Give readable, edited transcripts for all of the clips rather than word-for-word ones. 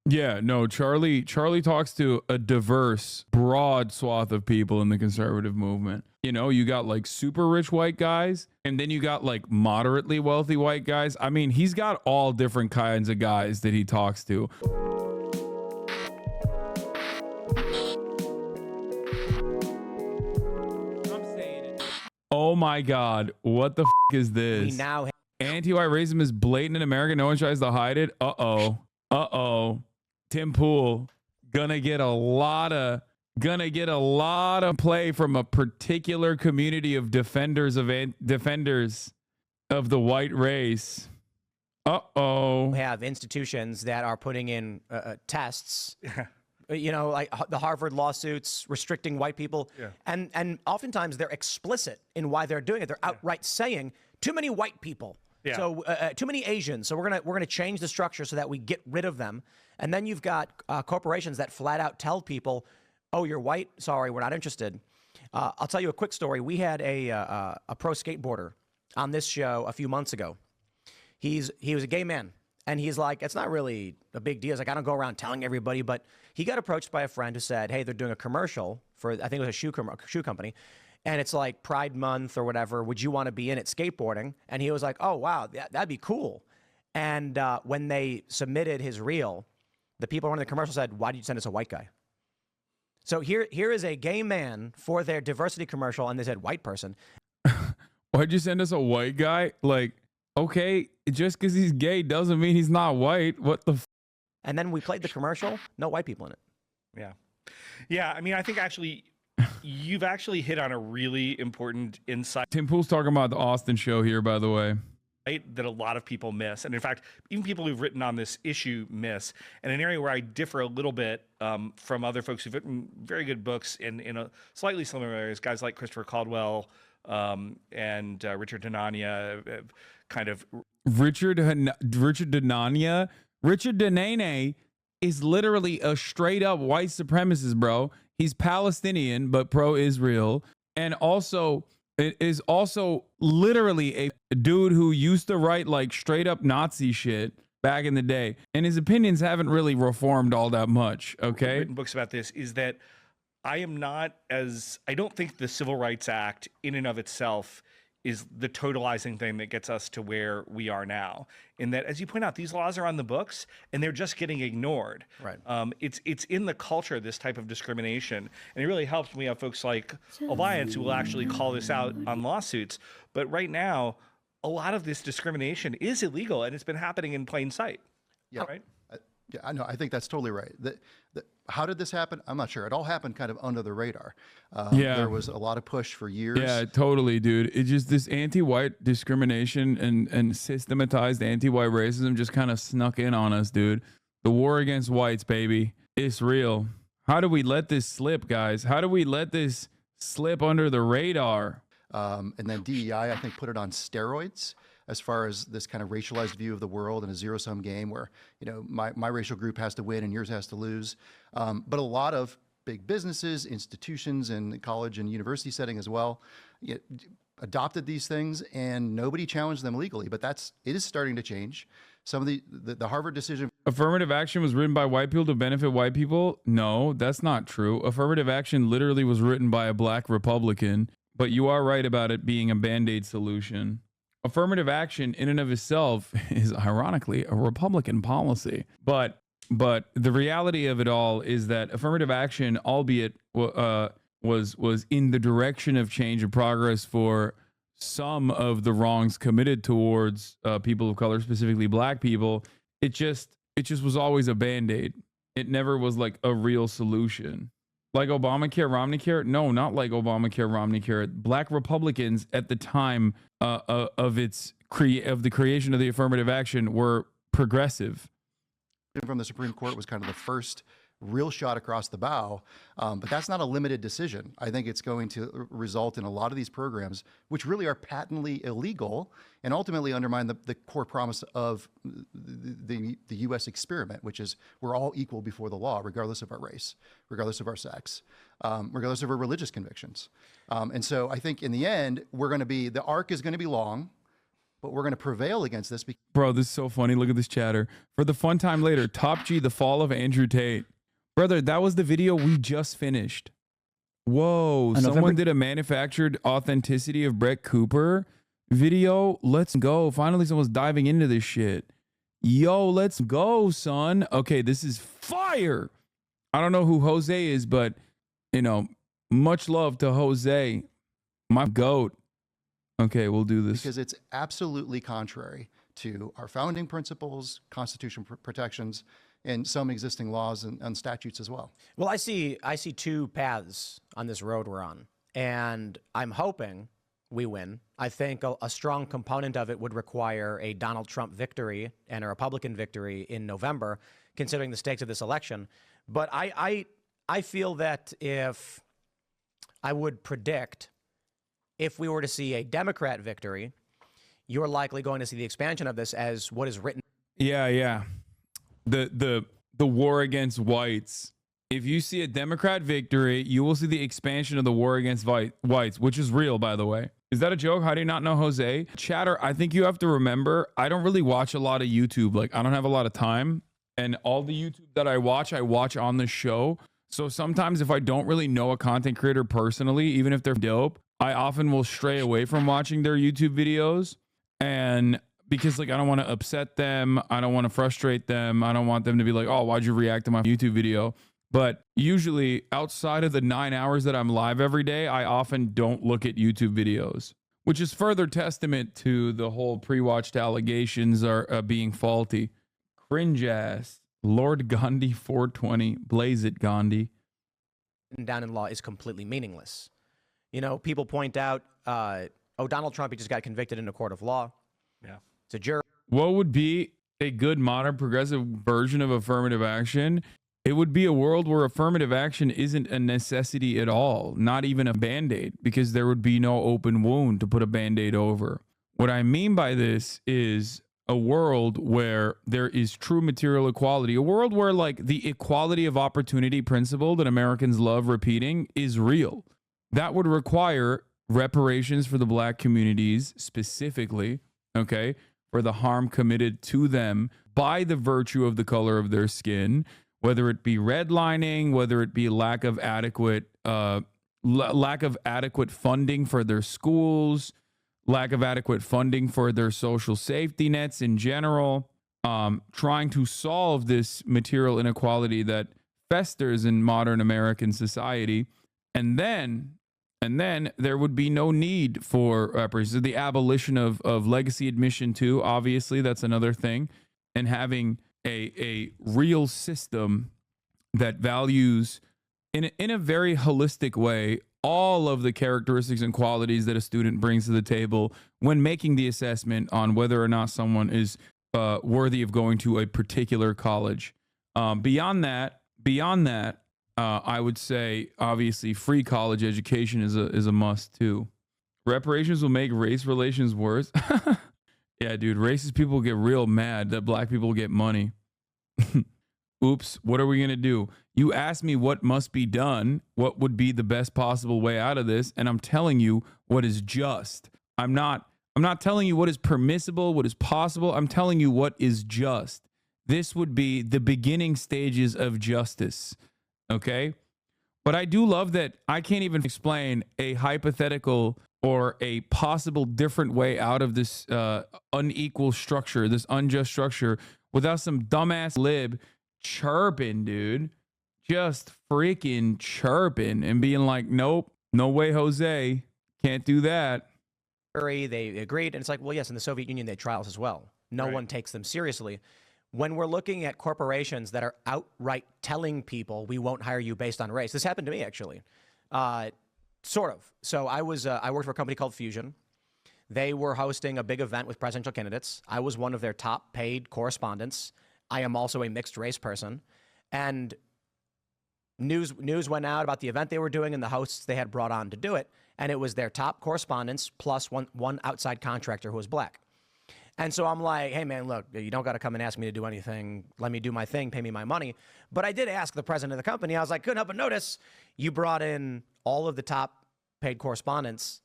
Yeah, no, Charlie talks to a diverse, broad swath of people in the conservative movement. You know, you got like super rich white guys, and then you got like moderately wealthy white guys. I mean, he's got all different kinds of guys that he talks to. Oh my God, what the is this? We now anti-white racism is blatant in America. No one tries to hide it. Uh-oh. Tim Pool gonna get a lot of play from a particular community of defenders of the white race. Uh-oh. we have institutions that are putting in tests. You know, like the Harvard lawsuits restricting white people. Yeah. And oftentimes they're explicit in why they're doing it. They're outright saying too many white people. Yeah. So too many Asians. So we're gonna change the structure so that we get rid of them. And then you've got corporations that flat out tell people, "Oh, you're white. Sorry, we're not interested." I'll tell you a quick story. We had a pro skateboarder on this show a few months ago. He was a gay man, and he's like, it's not really a big deal. It's like, I don't go around telling everybody, but he got approached by a friend who said, hey, they're doing a commercial for, I think it was a shoe company, and it's like Pride Month or whatever. Would you want to be in it skateboarding? And he was like, oh, wow, that'd be cool. And when they submitted his reel, the people running the commercial said, why did you send us a white guy? So here is a gay man for their diversity commercial, and they said white person. Why'd you send us a white guy? Like, okay, just because he's gay doesn't mean he's not white. What the And then we played the commercial, no white people in it. Yeah. Yeah, I mean, I think actually you've actually hit on a really important insight. Tim Pool's talking about the Austin show here, by the way. That a lot of people miss. And in fact, even people who've written on this issue miss. And an area where I differ a little bit from other folks who've written very good books in a slightly similar areas, guys like Christopher Caldwell and Richard Denania, kind of. Richard Denania? Richard Denane is literally a straight up white supremacist, bro. He's Palestinian, but pro-Israel. And also, it is also literally a dude who used to write like straight up Nazi shit back in the day. And his opinions haven't really reformed all that much, okay? Written books about this is that I don't think the Civil Rights Act in and of itself is the totalizing thing that gets us to where we are now. In that, as you point out, these laws are on the books and they're just getting ignored. Right. It's in the culture, this type of discrimination. And it really helps when we have folks like Alliance who will actually call this out on lawsuits. But right now, a lot of this discrimination is illegal and it's been happening in plain sight. Yeah. Right? Yeah, I know. I think that's totally right. How did this happen? I'm not sure. It all happened kind of under the radar. Yeah. There was a lot of push for years. Yeah, totally, dude. It's just this anti-white discrimination and systematized anti-white racism just kind of snuck in on us, dude. The war against whites, baby. It's real. How do we let this slip, guys? How do we let this slip under the radar? And then DEI, I think, put it on steroids as far as this kind of racialized view of the world and a zero-sum game where, you know, my racial group has to win and yours has to lose. But a lot of big businesses, institutions, and college and university setting as well, adopted these things and nobody challenged them legally. But it is starting to change. Some of the Harvard decision. Affirmative action was written by white people to benefit white people? No, that's not true. Affirmative action literally was written by a black Republican, but you are right about it being a Band-Aid solution. Affirmative action in and of itself is ironically a Republican policy. But the reality of it all is that affirmative action, albeit was in the direction of change and progress for some of the wrongs committed towards people of color, specifically black people, it just was always a Band-Aid. It never was like a real solution. Like Obamacare, Romneycare? No, not like Obamacare, Romneycare. Black Republicans at the time of the creation of the affirmative action were progressive. From the Supreme Court was kind of the first real shot across the bow, but that's not a limited decision. I think it's going to result in a lot of these programs, which really are patently illegal and ultimately undermine the core promise of the U.S. experiment, which is we're all equal before the law, regardless of our race, regardless of our sex, regardless of our religious convictions. And so I think in the end, the arc is going to be long. but we're going to prevail against this. Bro, this is so funny. Look at this chatter. For the fun time later, Top G, the fall of Andrew Tate. Brother, that was the video we just finished. Whoa, someone did a manufactured authenticity of Brett Cooper video. Let's go. Finally, someone's diving into this shit. Yo, let's go, son. Okay, this is fire. I don't know who Jose is, but, you know, much love to Jose, my goat. Okay, we'll do this. Because it's absolutely contrary to our founding principles, constitutional protections, and some existing laws and statutes as well. Well, I see two paths on this road we're on, and I'm hoping we win. I think a strong component of it would require a Donald Trump victory and a Republican victory in November, considering the stakes of this election. But I feel that if I would predict if we were to see a Democrat victory, you're likely going to see the expansion of this as what is written. Yeah. The war against whites. If you see a Democrat victory, you will see the expansion of the war against whites, which is real, by the way. Is that a joke? How do you not know Jose? Chatter, I think you have to remember, I don't really watch a lot of YouTube. Like, I don't have a lot of time. And all the YouTube that I watch on the show. So sometimes if I don't really know a content creator personally, even if they're dope, I often will stray away from watching their YouTube videos. And because, like, I don't want to upset them. I don't want to frustrate them. I don't want them to be like, oh, why'd you react to my YouTube video? But usually outside of the 9 hours that I'm live every day, I often don't look at YouTube videos, which is further testament to the whole pre-watched allegations are being faulty. Cringe ass. Lord Gandhi 420. Blaze it, Gandhi. Down in law is completely meaningless. You know, people point out, Donald Trump, he just got convicted in a court of law. Yeah. It's a jury. What would be a good modern progressive version of affirmative action? It would be a world where affirmative action isn't a necessity at all, not even a Band-Aid, because there would be no open wound to put a Band-Aid over. What I mean by this is a world where there is true material equality, a world where, like, the equality of opportunity principle that Americans love repeating is real. That would require reparations for the black communities specifically, okay, for the harm committed to them by the virtue of the color of their skin, whether it be redlining, whether it be lack of adequate funding for their schools, lack of adequate funding for their social safety nets in general, trying to solve this material inequality that festers in modern American society. And then there would be no need for reparations. The abolition of legacy admission too, obviously, that's another thing. And having a real system that values in a very holistic way all of the characteristics and qualities that a student brings to the table when making the assessment on whether or not someone is worthy of going to a particular college. Beyond that, I would say obviously free college education is a must too. Reparations will make race relations worse. Yeah, dude, racist people get real mad that black people get money. Oops, what are we going to do? You asked me what must be done, what would be the best possible way out of this, and I'm telling you what is just. I'm not telling you what is permissible, what is possible. I'm telling you what is just. This would be the beginning stages of justice, okay? But I do love that I can't even explain a hypothetical or a possible different way out of this unequal structure, this unjust structure, without some dumbass lib chirping, dude. Just freaking chirping and being like, nope, no way, Jose. Can't do that. They agreed. And it's like, well, yes, in the Soviet Union, they had trials as well. No one takes them seriously. When we're looking at corporations that are outright telling people we won't hire you based on race, this happened to me, actually. Sort of. So I worked for a company called Fusion. They were hosting a big event with presidential candidates. I was one of their top paid correspondents. I am also a mixed race person. And news went out about the event they were doing and the hosts they had brought on to do it. And it was their top correspondents plus one outside contractor who was black. And so I'm like, hey, man, look, you don't got to come and ask me to do anything. Let me do my thing. Pay me my money. But I did ask the president of the company. I was like, couldn't help but notice you brought in all of the top paid correspondents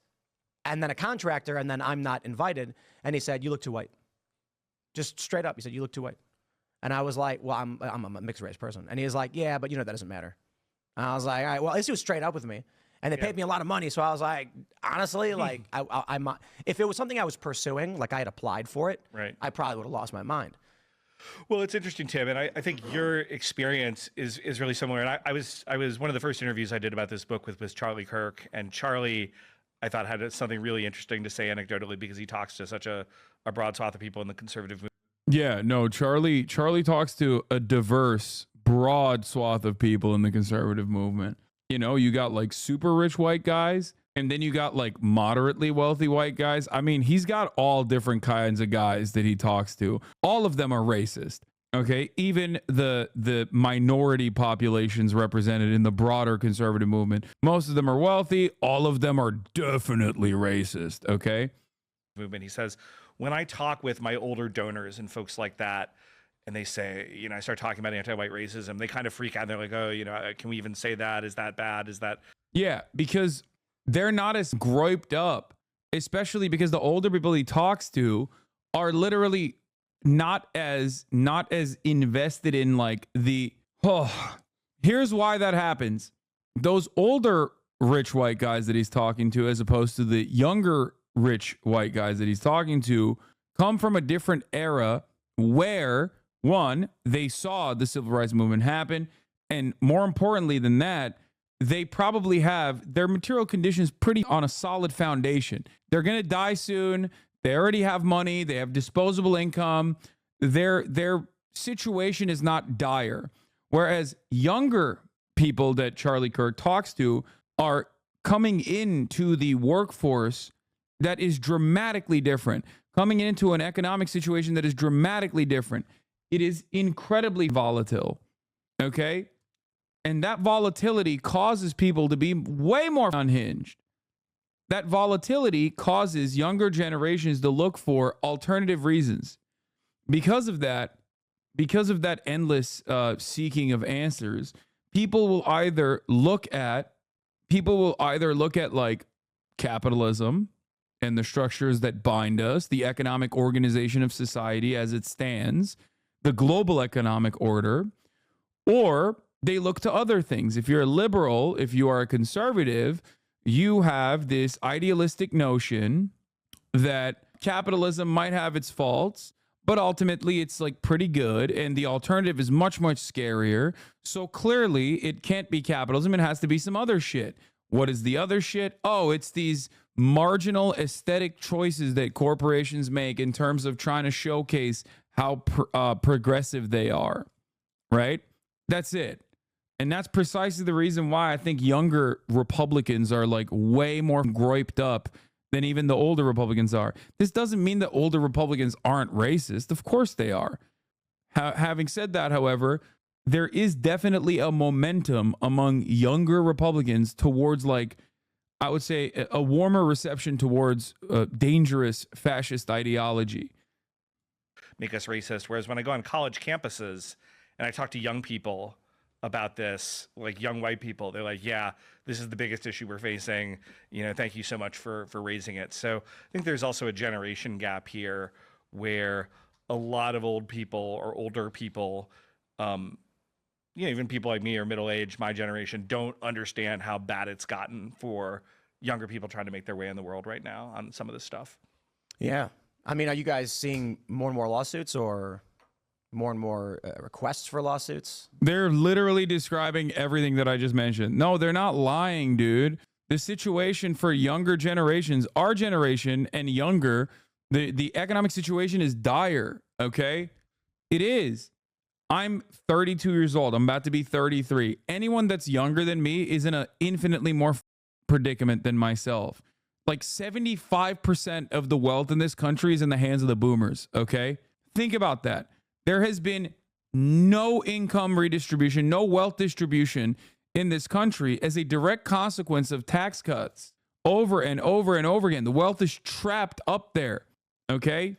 and then a contractor, and then I'm not invited. And he said, "You look too white." Just straight up, he said, "You look too white." And I was like, "Well, I'm a mixed race person." And he was like, "Yeah, but that doesn't matter." And I was like, "All right, well, at least he was straight up with me." And they paid me a lot of money, so I was like, honestly, like, I'm if it was something I was pursuing, like I had applied for it, Right. I probably would have lost my mind. Well, it's interesting, Tim, and I think your experience is really similar. And I was one of the first interviews I did about this book was Charlie Kirk, and Charlie, I thought, had something really interesting to say anecdotally because he talks to such a broad swath of people in the conservative movement. Yeah, no, Charlie talks to a diverse, broad swath of people in the conservative movement. You got like super rich white guys, and then you got like moderately wealthy white guys. I mean, he's got all different kinds of guys that he talks to. All of them are racist. Okay, even the minority populations represented in the broader conservative movement, most of them are wealthy. All of them are definitely racist. Okay. Movement. He says, when I talk with my older donors and folks like that, and they say, I start talking about anti-white racism, they kind of freak out. They're like, oh, can we even say that? Is that bad? Is that? Yeah, because they're not as groped up, especially because the older people he talks to are literally not as invested in like here's why that happens. Those older rich white guys that he's talking to, as opposed to the younger rich white guys that he's talking to, come from a different era where, one, they saw the civil rights movement happen, and more importantly than that, they probably have their material conditions pretty on a solid foundation. They're going to die soon. They already have money. They have disposable income. Their situation is not dire. Whereas younger people that Charlie Kirk talks to are coming into the workforce that is dramatically different, coming into an economic situation that is dramatically different. It is incredibly volatile, okay? And that volatility causes people to be way more unhinged. That volatility causes younger generations to look for alternative reasons. Because of that endless seeking of answers, people will either look at like capitalism and the structures that bind us, the economic organization of society as it stands, the global economic order, or they look to other things. If you're a liberal, if you are a conservative, you have this idealistic notion that capitalism might have its faults, but ultimately it's like pretty good, and the alternative is much, much scarier. So clearly it can't be capitalism. It has to be some other shit. What is the other shit? Oh, it's these marginal aesthetic choices that corporations make in terms of trying to showcase how progressive they are, right? That's it. And that's precisely the reason why I think younger Republicans are like way more groped up than even the older Republicans are. This doesn't mean that older Republicans aren't racist. Of course they are. Having said that, however, there is definitely a momentum among younger Republicans towards, like, I would say, a warmer reception towards dangerous fascist ideology. Make us racist. Whereas when I go on college campuses and I talk to young people about this, like young white people, they're like, yeah, this is the biggest issue we're facing. Thank you so much for raising it. So I think there's also a generation gap here where a lot of old people or older people, even people like me or middle-aged, my generation, don't understand how bad it's gotten for younger people trying to make their way in the world right now on some of this stuff. Yeah. I mean, are you guys seeing more and more lawsuits or more and more requests for lawsuits? They're literally describing everything that I just mentioned. No, they're not lying, dude. The situation for younger generations, our generation and younger, the economic situation is dire, okay? It is. I'm 32 years old. I'm about to be 33. Anyone that's younger than me is in an infinitely more predicament than myself. Like 75% of the wealth in this country is in the hands of the boomers, okay? Think about that. There has been no income redistribution, no wealth distribution in this country as a direct consequence of tax cuts over and over and over again. The wealth is trapped up there, okay?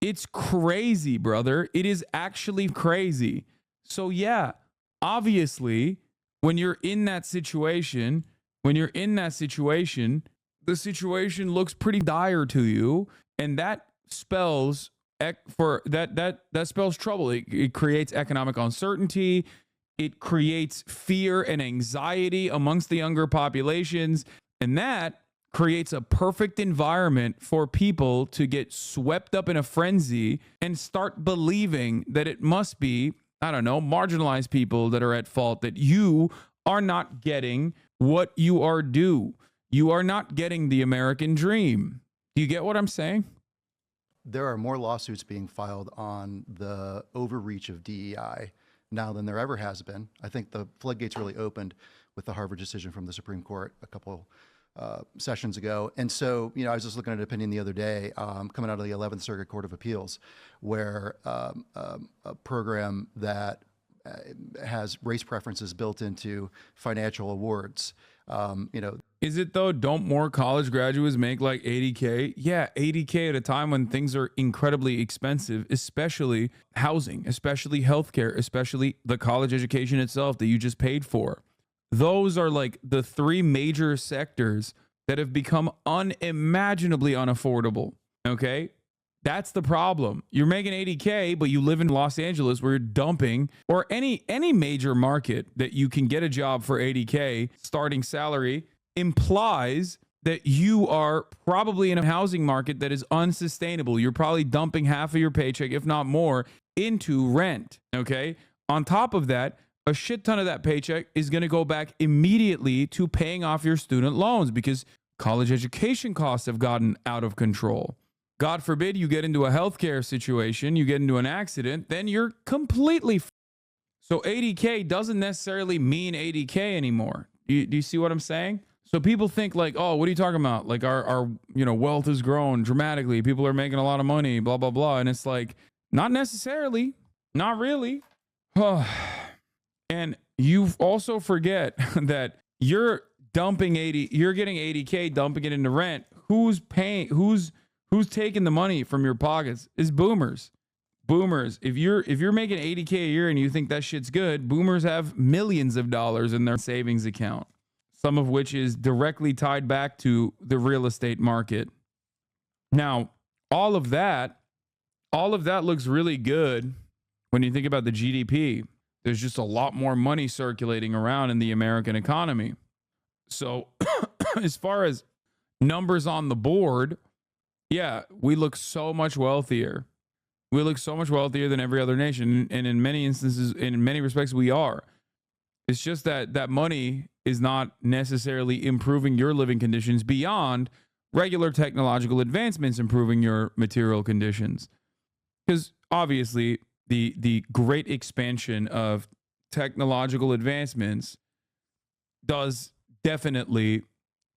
It's crazy, brother. It is actually crazy. So yeah, obviously, when you're in that situation, the situation looks pretty dire to you, and that spells that spells trouble. It creates economic uncertainty. It creates fear and anxiety amongst the younger populations, and that creates a perfect environment for people to get swept up in a frenzy and start believing that it must be, I don't know, marginalized people that are at fault, that you are not getting what you are due. You are not getting the American dream. Do you get what I'm saying? There are more lawsuits being filed on the overreach of DEI now than there ever has been. I think the floodgates really opened with the Harvard decision from the Supreme Court a couple sessions ago. And so, I was just looking at an opinion the other day coming out of the 11th Circuit Court of Appeals, where a program that has race preferences built into financial awards, Is it though? Don't more college graduates make like 80K? Yeah, 80K at a time when things are incredibly expensive, especially housing, especially healthcare, especially the college education itself that you just paid for. Those are like the three major sectors that have become unimaginably unaffordable. Okay? That's the problem. You're making 80K, but you live in Los Angeles where you're dumping, or any major market that you can get a job for 80K starting salary implies that you are probably in a housing market that is unsustainable. You're probably dumping half of your paycheck, if not more, into rent. Okay? On top of that, a shit ton of that paycheck is going to go back immediately to paying off your student loans because college education costs have gotten out of control. God forbid you get into a healthcare situation, you get into an accident, then you're completely so 80K doesn't necessarily mean 80K anymore. Do you see what I'm saying? So people think like, oh, what are you talking about? Like our wealth has grown dramatically. People are making a lot of money, blah, blah, blah. And it's like, not necessarily, not really. And you also forget that you're getting 80K, dumping it into rent. Who's taking the money from your pockets? Is boomers. Boomers. If you're making 80K a year and you think that shit's good, boomers have millions of dollars in their savings account, some of which is directly tied back to the real estate market. Now, all of that looks really good when you think about the GDP. There's just a lot more money circulating around in the American economy. So as far as numbers on the board, yeah, we look so much wealthier. We look so much wealthier than every other nation. And in many instances, in many respects, we are. It's just that money is not necessarily improving your living conditions beyond regular technological advancements improving your material conditions. Because obviously, the great expansion of technological advancements does definitely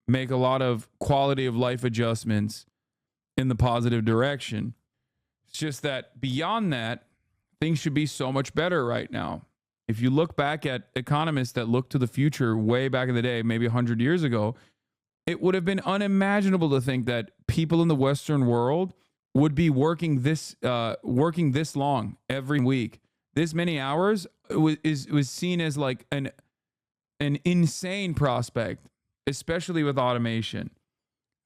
make a lot of quality of life adjustments in the positive direction. It's just that beyond that, things should be so much better right now. If you look back at economists that looked to the future way back in the day, maybe 100 years ago, it would have been unimaginable to think that people in the Western world would be working this long every week. This many hours was seen as like an insane prospect, especially with automation.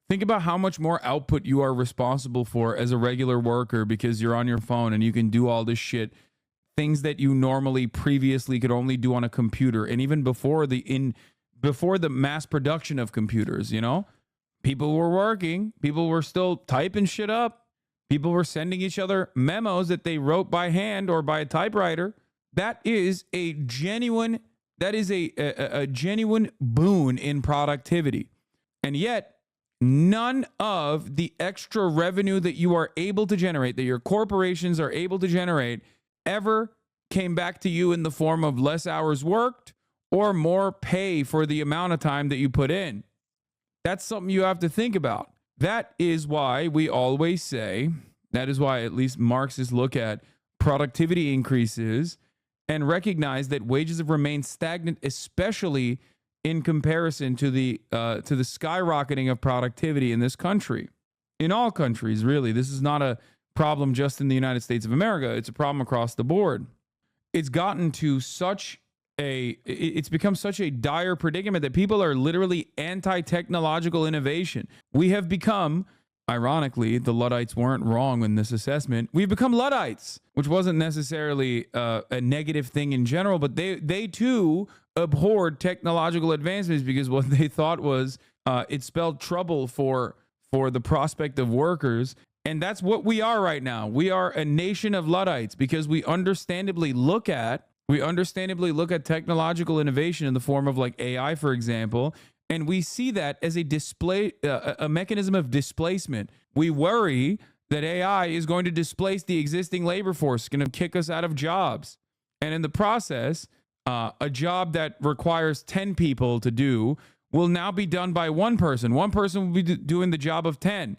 Think about how much more output you are responsible for as a regular worker because you're on your phone and you can do all this shit, things that you normally previously could only do on a computer. And even before the mass production of computers, people were working, people were still typing shit up. People were sending each other memos that they wrote by hand or by a typewriter. That is a genuine boon in productivity. And yet, none of the extra revenue that you are able to generate, that your corporations are able to generate, ever came back to you in the form of less hours worked or more pay for the amount of time that you put in. That's something you have to think about. That is why we always say, that is why at least Marxists look at productivity increases and recognize that wages have remained stagnant, especially in comparison to the skyrocketing of productivity in this country. In all countries, really. This is not a problem just in the United States of America. It's a problem across the board. It's gotten to such it's become such a dire predicament that people are literally anti-technological innovation. We have become, ironically, the Luddites weren't wrong in this assessment. We've become Luddites, which wasn't necessarily a negative thing in general, but they too abhorred technological advancements because what they thought was it spelled trouble for the prospect of workers. And that's what we are right now. We are a nation of Luddites because we understandably look at technological innovation in the form of like AI, for example, and we see that as a mechanism of displacement. We worry that AI is going to displace the existing labor force, going to kick us out of jobs. And in the process, a job that requires 10 people to do will now be done by one person. One person will be doing the job of 10.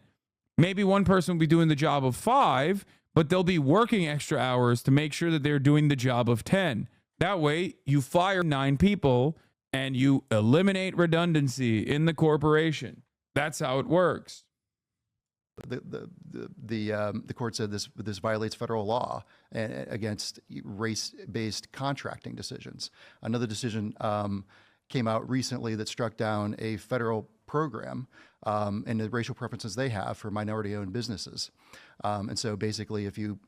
Maybe one person will be doing the job of 5, but they'll be working extra hours to make sure that they're doing the job of 10. That way, you fire 9 people and you eliminate redundancy in the corporation. That's how it works. The court said this violates federal law against race-based contracting decisions. Another decision came out recently that struck down a federal program and the racial preferences they have for minority-owned businesses. And so basically, if you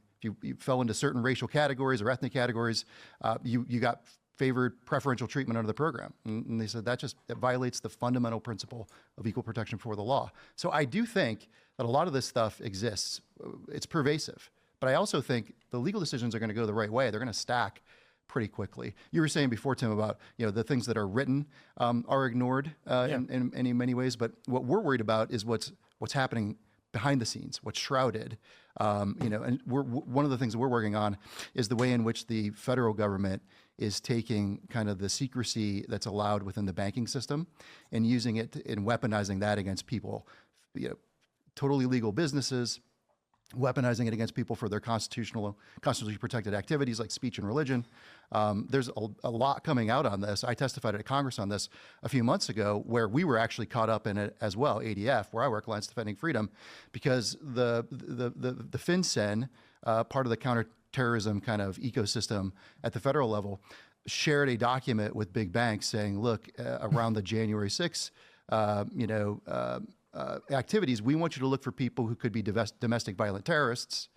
fell into certain racial categories or ethnic categories, you got favored preferential treatment under the program. And they said that violates the fundamental principle of equal protection before the law. So I do think that a lot of this stuff exists. It's pervasive. But I also think the legal decisions are going to go the right way. They're going to stack pretty quickly. You were saying before, Tim, about the things that are written are ignored in many ways. But what we're worried about is what's happening behind the scenes, what's shrouded. And one of the things that we're working on is the way in which the federal government is taking kind of the secrecy that's allowed within the banking system and using it and weaponizing that against people, totally legal businesses, weaponizing it against people for their constitutionally protected activities like speech and religion. There's a lot coming out on this. I testified at Congress on this a few months ago, where we were actually caught up in it as well, ADF, where I work, Alliance Defending Freedom, because the FinCEN, part of the counterterrorism kind of ecosystem at the federal level, shared a document with big banks saying, look, around the January 6th, activities, we want you to look for people who could be domestic violent terrorists.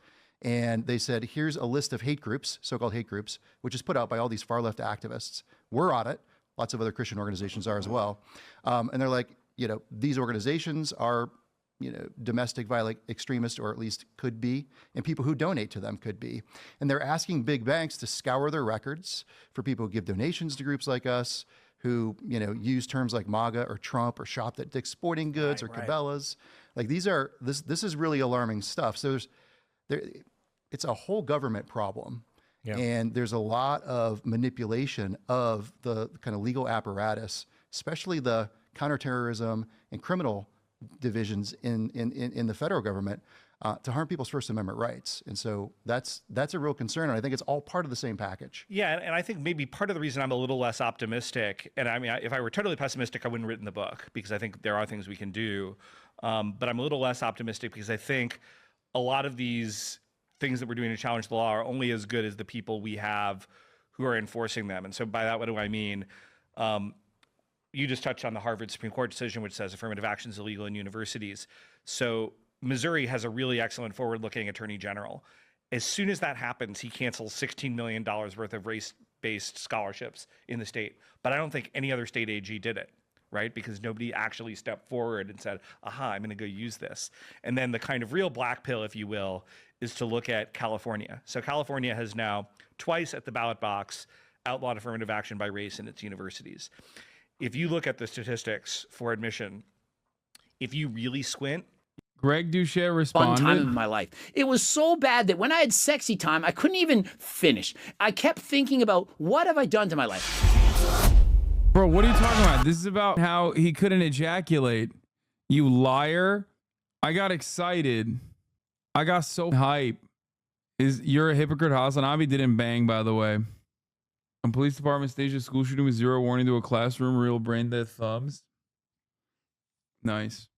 And they said, here's a list of hate groups, so-called hate groups, which is put out by all these far-left activists. We're on it. Lots of other Christian organizations are as well. And they're like, these organizations are, domestic violent extremists, or at least could be, and people who donate to them could be. And they're asking big banks to scour their records for people who give donations to groups like us, who use terms like MAGA or Trump or shop at Dick's Sporting Goods or Cabela's. Like this is really alarming stuff. So it's a whole government problem. Yeah. And there's a lot of manipulation of the kind of legal apparatus, especially the counterterrorism and criminal divisions in the federal government, to harm people's First Amendment rights. And so that's a real concern. And I think it's all part of the same package. Yeah. And I think maybe part of the reason I'm a little less optimistic, and I mean, if I were totally pessimistic, I wouldn't have written the book, because I think there are things we can do. But I'm a little less optimistic because I think a lot of these things that we're doing to challenge the law are only as good as the people we have who are enforcing them. And so by that, what do I mean? You just touched on the Harvard Supreme Court decision, which says affirmative action is illegal in universities. So Missouri has a really excellent forward-looking attorney general. As soon as that happens, he cancels $16 million worth of race-based scholarships in the state. But I don't think any other state AG did it, right? Because nobody actually stepped forward and said, aha, I'm going to go use this. And then the kind of real black pill, if you will, is to look at California. So California has now twice at the ballot box outlawed affirmative action by race in its universities. If you look at the statistics for admission, if you really squint, Greg Doucet fun time responded. in my life. It was so bad that when I had sexy time, I couldn't even finish. I kept thinking about, what have I done to my life? Bro, what are you talking about? This is about how he couldn't ejaculate. You liar. I got excited. I got so hype. You're a hypocrite. Hasanabi didn't bang, by the way. A police department staged a school shooting with zero warning to a classroom. Real brain dead thumbs. Nice.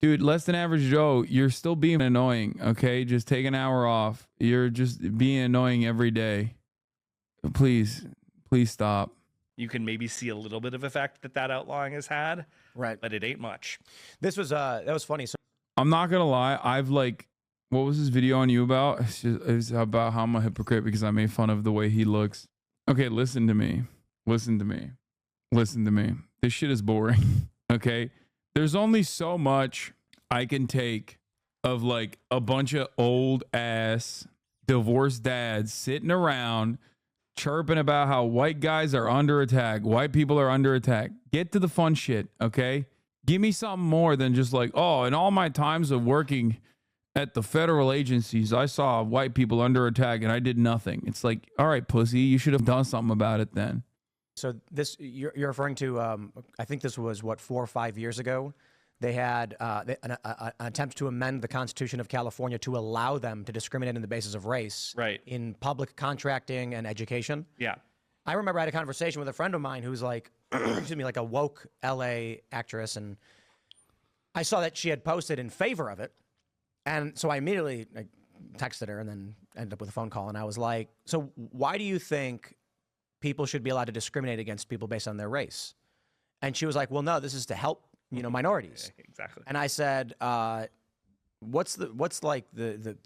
Dude, less than average Joe, you're still being annoying, okay? Just take an hour off. You're just being annoying every day. Please stop. you can maybe see a little bit of effect that outlawing has had, Right. but it ain't much. This was that was funny. So I'm not gonna lie. I've like, what was this video on you about? It's about how I'm a hypocrite because I made fun of the way he looks. Okay, listen to me. Listen to me. Listen to me. This shit is boring. Okay, there's only so much I can take of like a bunch of old ass divorced dads sitting around chirping about how white guys are under attack, white people are under attack. Get to the fun shit, okay? Give me something more than just like, oh, in all my times of working at the federal agencies, I saw white people under attack and I did nothing. It's like, all right, pussy, you should have done something about it then. So this you're referring to? I think this was what 4 or 5 years ago. They had an attempt to amend the Constitution of California to allow them to discriminate on the basis of race, Right. in public contracting and education. Yeah. I remember I had a conversation with a friend of mine who's like, excuse me, like a woke LA actress, and I saw that she had posted in favor of it, and so I immediately texted her and then ended up with a phone call, and I was like, so why do you think people should be allowed to discriminate against people based on their race? And she was like, well, no, this is to help, minorities. Exactly. And I said, what's like the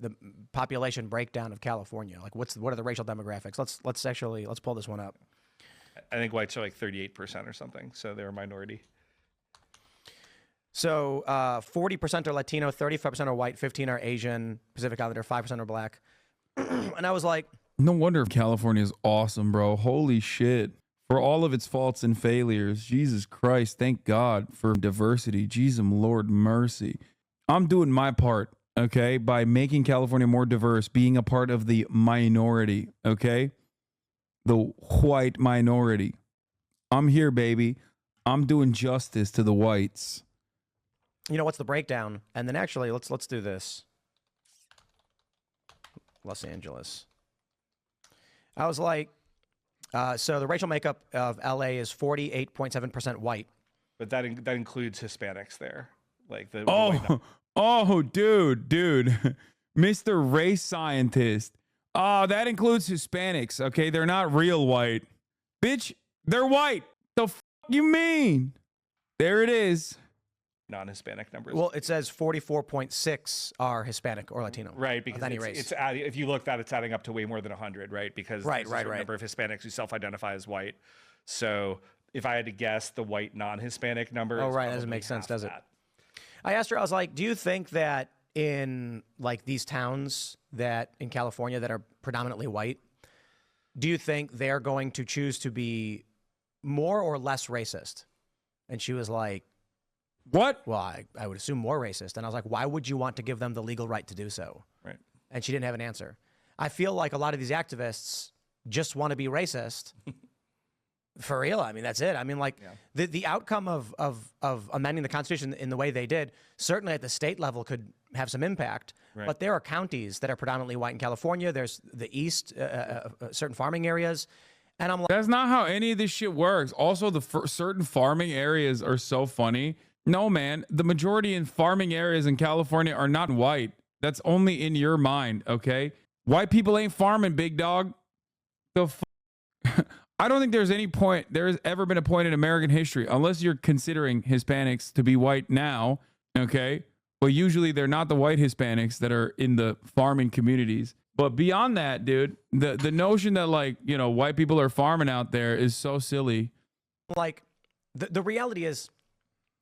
population breakdown of California? Like what are the racial demographics? Let's pull this one up. I think whites are like 38% or something, so they're a minority. So 40% are Latino, 35% are white, 15 are Asian, Pacific Islander, 5% are black. And I was like, No wonder California is awesome, bro. Holy shit. For all of its faults and failures, Jesus Christ, thank God for diversity. Jesus, Lord mercy. I'm doing my part, okay, by making California more diverse, being a part of the minority, okay? The white minority. I'm here, baby. I'm doing justice to the whites. what's the breakdown? And then actually, let's do this. Los Angeles. I was like, so the racial makeup of LA is 48.7% white. But that includes Hispanics there. Like the dude, Mr. Race Scientist. Oh, that includes Hispanics. Okay, they're not real white, bitch. They're white. The f you mean? There it is. non-Hispanic numbers. Well, it says 44.6 are Hispanic or Latino. Right, because of any race. it's if you look that it's adding up to way more than 100, right? Because Right, there's a certain right. number of Hispanics who self-identify as white. So if I had to guess, the white non-Hispanic number. Oh, is right, that doesn't probably make sense, half does it? that. I asked her, I was like, do you think that in like these towns that in California that are predominantly white, do you think they're going to choose to be more or less racist? And she was like, What? well, I would assume more racist. And I was like, why would you want to give them the legal right to do so? Right. And she didn't have an answer. I feel like a lot of these activists just want to be racist. For real. I mean, that's it. I mean, like the outcome of amending the Constitution in the way they did, certainly at the state level could have some impact. Right. But there are counties that are predominantly white in California. There's the East, certain farming areas. And I'm like, That's not how any of this shit works. Also, the certain farming areas are so funny. No, man, the majority in farming areas in California are not white. That's only in your mind, okay? White people ain't farming, big dog. The I don't think there's ever been a point in American history, unless you're considering Hispanics to be white now, okay? But usually they're not the white Hispanics that are in the farming communities. But beyond that, dude, the notion that like, white people are farming out there is so silly. like the reality is,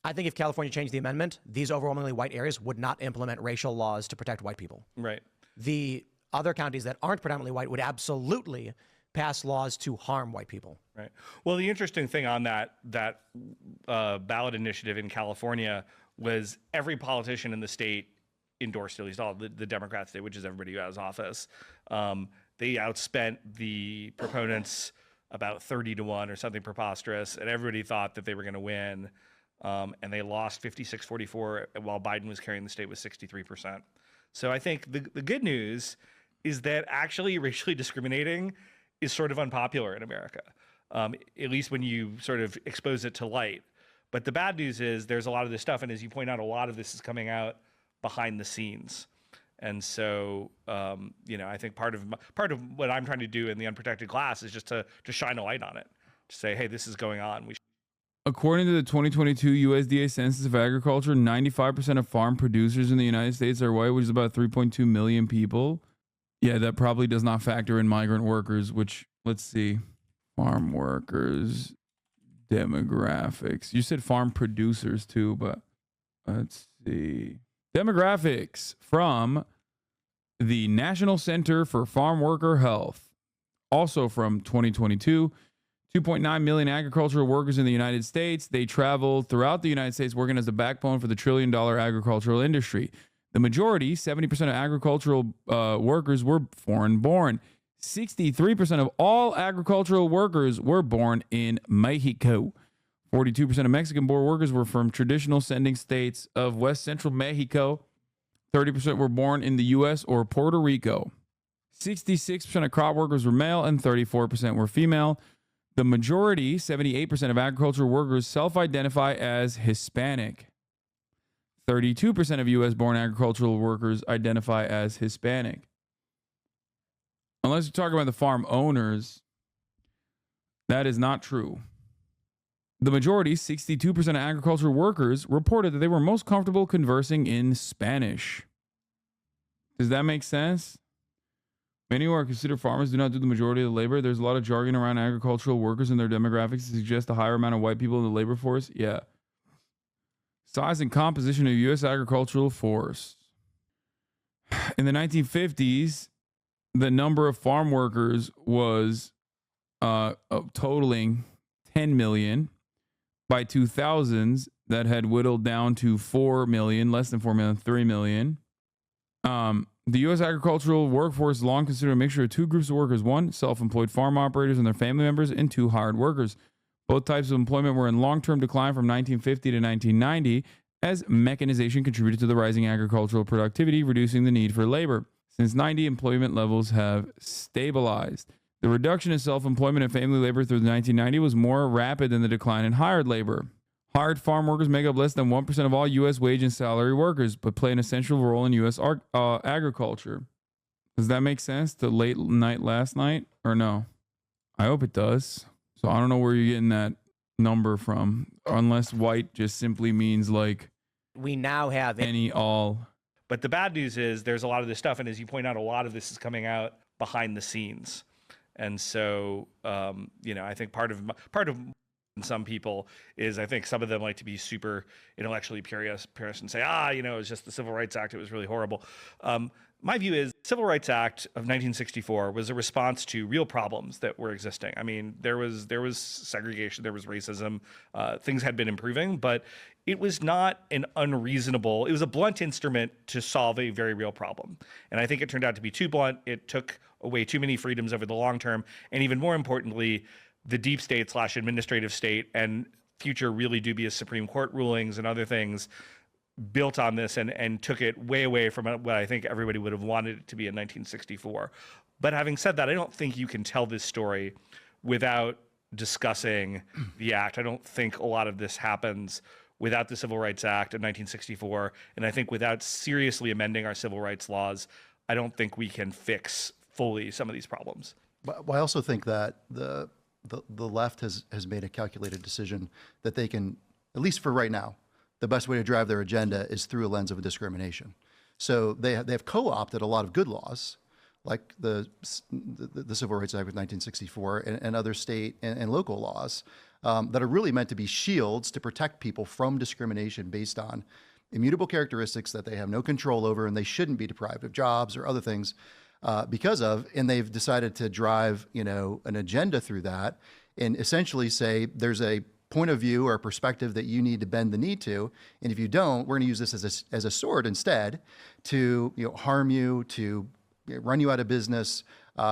I think if California changed the amendment, these overwhelmingly white areas would not implement racial laws to protect white people. Right. The other counties that aren't predominantly white would absolutely pass laws to harm white people. Right. Well, the interesting thing on that ballot initiative in California was every politician in the state endorsed, at least all the Democrats did, which is everybody who has office. They outspent the proponents about 30-1 or something preposterous, and everybody thought that they were going to win. And they lost 56-44 while Biden was carrying the state with 63%. So I think the good news is that actually racially discriminating is sort of unpopular in America, at least when you sort of expose it to light. But the bad news is there's a lot of this stuff, and as you point out, a lot of this is coming out behind the scenes. And so, I think part of what I'm trying to do in the unprotected class is just to shine a light on it, to say, hey, this is going on. According to the 2022 USDA Census of Agriculture, 95% of farm producers in the United States are white, which is about 3.2 million people. Yeah, that probably does not factor in migrant workers, which, let's see, farm workers, demographics. You said farm producers too, but let's see. Demographics from the National Center for Farm Worker Health. Also from 2022, 2.9 million agricultural workers in the United States. They travel throughout the United States working as the backbone for the trillion-dollar agricultural industry. The majority, 70% of agricultural workers were foreign-born. 63% of all agricultural workers were born in Mexico. 42% of Mexican-born workers were from traditional sending states of West Central Mexico. 30% were born in the U.S. or Puerto Rico. 66% of crop workers were male and 34% were female. The majority, 78% of agricultural workers, self-identify as Hispanic. 32% of U.S.-born agricultural workers identify as Hispanic. Unless you're talking about the farm owners, that is not true. The majority, 62% of agricultural workers, reported that they were most comfortable conversing in Spanish. Does that make sense? Many who are considered farmers do not do the majority of the labor. There's a lot of jargon around agricultural workers and their demographics to suggest a higher amount of white people in the labor force. Yeah. Size and composition of U.S. agricultural force. In the 1950s, the number of farm workers was totaling 10 million. By 2000s, that had whittled down to 4 million, less than 4 million, 3 million. The U.S. agricultural workforce long considered a mixture of two groups of workers. One, self-employed farm operators and their family members, and two, hired workers. Both types of employment were in long-term decline from 1950 to 1990 as mechanization contributed to the rising agricultural productivity, reducing the need for labor. Since 90, employment levels have stabilized. The reduction in self-employment and family labor through the 1990s was more rapid than the decline in hired labor. Hired farm workers make up less than 1% of all U.S. wage and salary workers, but play an essential role in U.S. agriculture. Does that make sense to late night last night or no? I hope it does. So I don't know where you're getting that number from, unless white just simply means like we now have any, all. But the bad news is there's a lot of this stuff, and as you point out, a lot of this is coming out behind the scenes. And so, I think part of some people is I think some of them like to be super intellectually purious and say, it was just the Civil Rights Act. It was really horrible. My view is the Civil Rights Act of 1964 was a response to real problems that were existing. I mean, there was segregation, there was racism, things had been improving, but it was not it was a blunt instrument to solve a very real problem. And I think it turned out to be too blunt. It took away too many freedoms over the long term. And even more importantly, the deep state / administrative state and future really dubious Supreme Court rulings and other things built on this and took it way away from what I think everybody would have wanted it to be in 1964. But having said that, I don't think you can tell this story without discussing the act. I don't think a lot of this happens without the Civil Rights Act of 1964. And I think without seriously amending our civil rights laws, I don't think we can fix fully some of these problems. But I also think that the left has made a calculated decision that they can, at least for right now, the best way to drive their agenda is through a lens of discrimination. So they have co-opted a lot of good laws, like the Civil Rights Act of 1964 and other state and local laws that are really meant to be shields to protect people from discrimination based on immutable characteristics that they have no control over and they shouldn't be deprived of jobs or other things because of, and they've decided to drive, an agenda through that and essentially say there's a point of view or a perspective that you need to bend the knee to, and if you don't, we're going to use this as a sword instead to harm you, to run you out of business,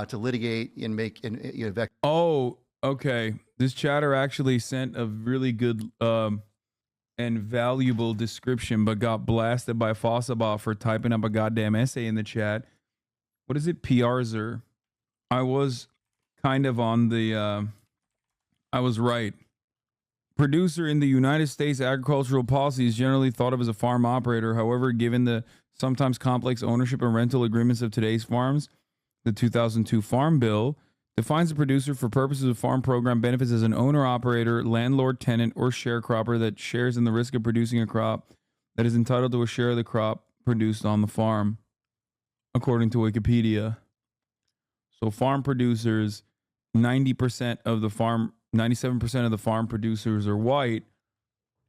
to litigate and make and Oh, okay. This chatter actually sent a really good and valuable description, but got blasted by Fossabot for typing up a goddamn essay in the chat. What is it? PRzer. I was kind of on the, I was right. Producer in the United States agricultural policy is generally thought of as a farm operator. However, given the sometimes complex ownership and rental agreements of today's farms, the 2002 Farm Bill defines a producer for purposes of farm program benefits as an owner, operator, landlord, tenant, or sharecropper that shares in the risk of producing a crop that is entitled to a share of the crop produced on the farm, according to Wikipedia. So farm producers, 97% of the farm producers are white,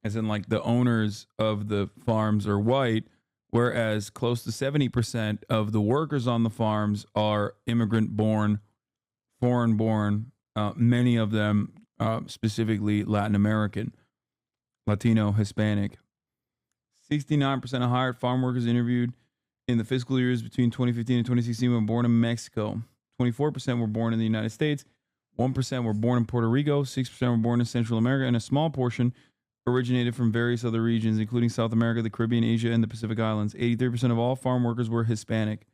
as in like the owners of the farms are white, whereas close to 70% of the workers on the farms are immigrant-born, foreign-born, many of them specifically Latin American, Latino, Hispanic. 69% of hired farm workers interviewed in the fiscal years between 2015 and 2016 were born in Mexico. 24% were born in the United States. 1% were born in Puerto Rico. 6% were born in Central America. And a small portion originated from various other regions, including South America, the Caribbean, Asia, and the Pacific Islands. 83% of all farm workers were Hispanic.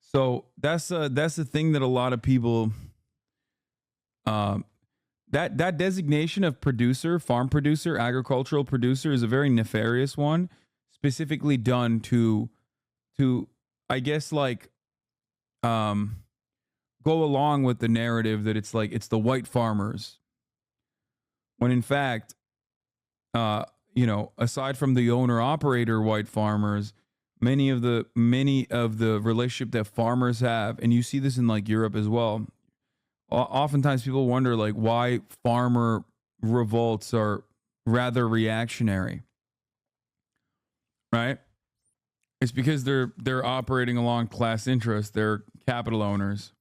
So that's the thing that a lot of people, that designation of producer, farm producer, agricultural producer is a very nefarious one, specifically done to I guess like go along with the narrative that it's like it's the white farmers, when in fact aside from the owner operator white farmers, many of the relationship that farmers have, and you see this in like Europe as well. Oftentimes people wonder like why farmer revolts are rather reactionary, right? It's because they're operating along class interests. They're capital owners.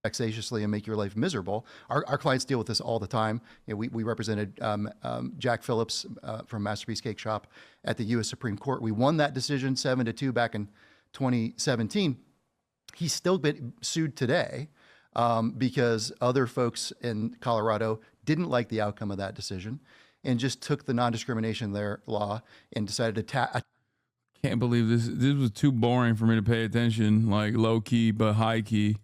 Vexatiously and make your life miserable. Our clients deal with this all the time. We represented Jack Phillips from Masterpiece Cake Shop at the U.S. Supreme Court. We won that decision 7-2 back in 2017. He's still been sued today because other folks in Colorado didn't like the outcome of that decision and just took the non-discrimination law and decided to Can't believe this. This was too boring for me to pay attention, like low key but high key.